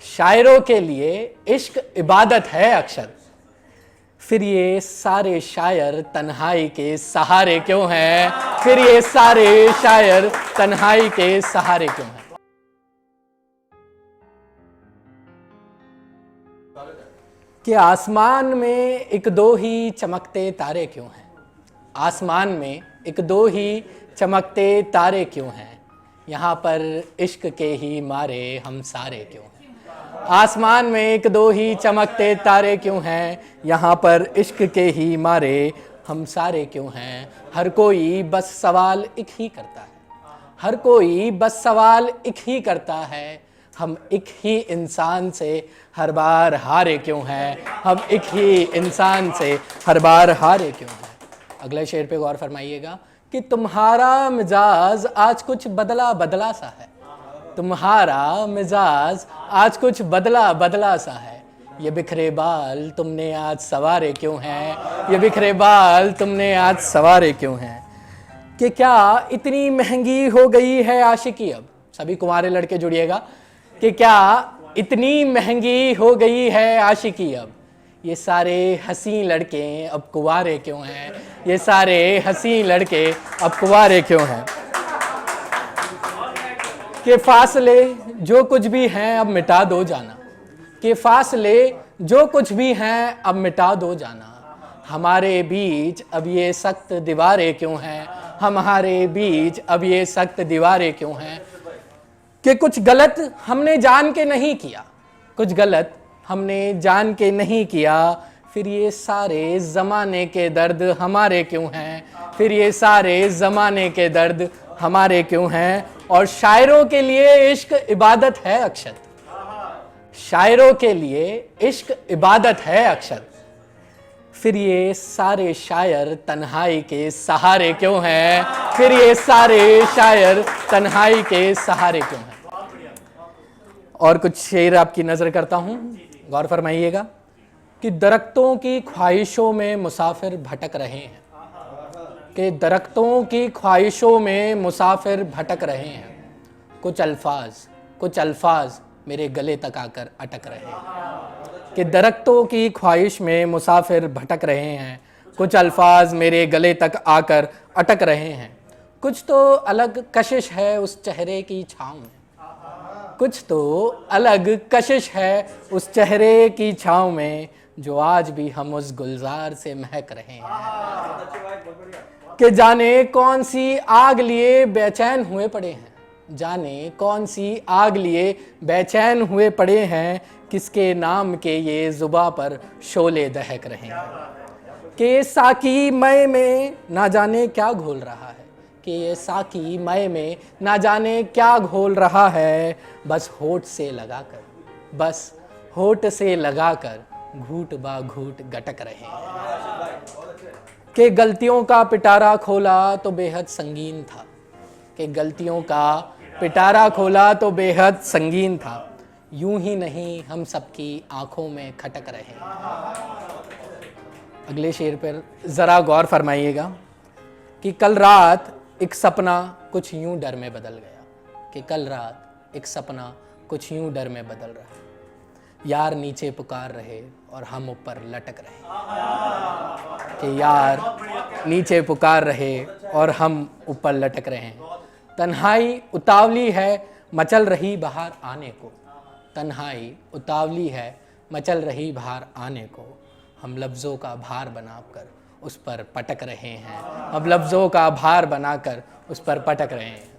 शायरों के लिए इश्क इबादत है अक्सर, फिर ये सारे शायर तन्हाई के सहारे क्यों हैं? फिर ये सारे शायर तन्हाई के सहारे क्यों हैं? कि आसमान में एक दो ही चमकते तारे क्यों हैं? आसमान में एक दो ही चमकते तारे क्यों हैं? यहाँ पर इश्क के ही मारे हम सारे क्यों हैं? आसमान में एक दो ही चमकते तारे क्यों हैं? यहाँ पर इश्क के ही मारे हम सारे क्यों हैं? हर कोई बस सवाल एक ही करता है, हर कोई बस सवाल एक ही करता है, हम एक ही इंसान से हर बार हारे क्यों हैं? हम एक ही इंसान से हर बार हारे क्यों हैं? अगले शेर पे गौर फरमाइएगा कि तुम्हारा मिजाज आज कुछ बदला बदला सा है, तुम्हारा मिजाज आज कुछ बदला बदला सा है, ये बिखरे बाल तुमने आज सवारे क्यों हैं? ये बिखरे बाल तुमने आज सवारे क्यों हैं? कि क्या इतनी महंगी हो गई है आशिकी अब? सभी कुंवारे लड़के जुड़िएगा कि क्या इतनी महंगी हो गई है आशिकी अब? ये सारे हंसी लड़के अब कुंवारे क्यों हैं? ये सारे हंसी लड़के अब कुंवारे क्यों हैं? कि फासले जो कुछ भी हैं अब मिटा दो जाना, कि फासले जो कुछ भी हैं अब मिटा दो जाना, हमारे बीच अब ये सख्त दीवारें क्यों हैं? हमारे बीच अब ये सख्त दीवारें क्यों हैं? कि कुछ गलत हमने जान के नहीं किया, कुछ गलत हमने जान के नहीं किया, फिर ये सारे ज़माने के दर्द हमारे क्यों हैं? फिर ये सारे ज़माने के दर्द हमारे क्यों हैं? और शायरों के लिए इश्क इबादत है अक्सर, शायरों के लिए इश्क इबादत है अक्सर, फिर ये सारे शायर तन्हाई के सहारे क्यों हैं? फिर ये सारे शायर तन्हाई के सहारे क्यों हैं? और कुछ शेर आपकी नज़र करता हूँ, गौर फरमाइएगा कि दरख्तों की ख्वाहिशों में मुसाफिर भटक रहे हैं, कि दरख्तों की ख्वाहिशों में मुसाफिर भटक रहे हैं, कुछ अल्फाज मेरे गले तक आकर अटक रहे हैं। कि दरख्तों की ख्वाहिश में मुसाफिर भटक रहे हैं, कुछ अल्फाज मेरे गले तक आकर अटक रहे हैं, कुछ तो अलग कशिश है उस चेहरे की छाँव में, कुछ तो अलग कशिश है उस चेहरे की छाँव में, जो आज भी हम उस गुलजार से महक रहे हैं। कि जाने कौन सी आग लिए बेचैन हुए पड़े हैं, जाने कौन सी आग लिए बेचैन हुए पड़े हैं, किसके नाम के ये जुबा पर शोले दहक रहे हैं। कि साकी मय में ना जाने क्या घोल रहा है, कि ये साकी मय में ना जाने क्या घोल रहा है, बस होठ से लगाकर, बस होठ से लगाकर घूट बा घूट गटक रहे हैं। कि गलतियों का पिटारा खोला तो बेहद संगीन था, कि गलतियों का पिटारा खोला तो बेहद संगीन था, यूं ही नहीं हम सबकी आंखों में खटक रहे हैं। अगले शेर पर ज़रा गौर फरमाइएगा कि कल रात एक सपना कुछ यूं डर में बदल गया, कि कल रात एक सपना कुछ यूं डर में बदल रहा, यार नीचे पुकार रहे और हम ऊपर लटक रहे, कि यार नीचे पुकार रहे और हम ऊपर लटक रहे हैं। तन्हाई उतावली है मचल रही बाहर आने को, तन्हाई उतावली है मचल रही बाहर आने को, हम लफ्ज़ों का भार बनाकर उस पर पटक रहे हैं, हम लफ्ज़ों का भार बनाकर उस पर पटक रहे हैं।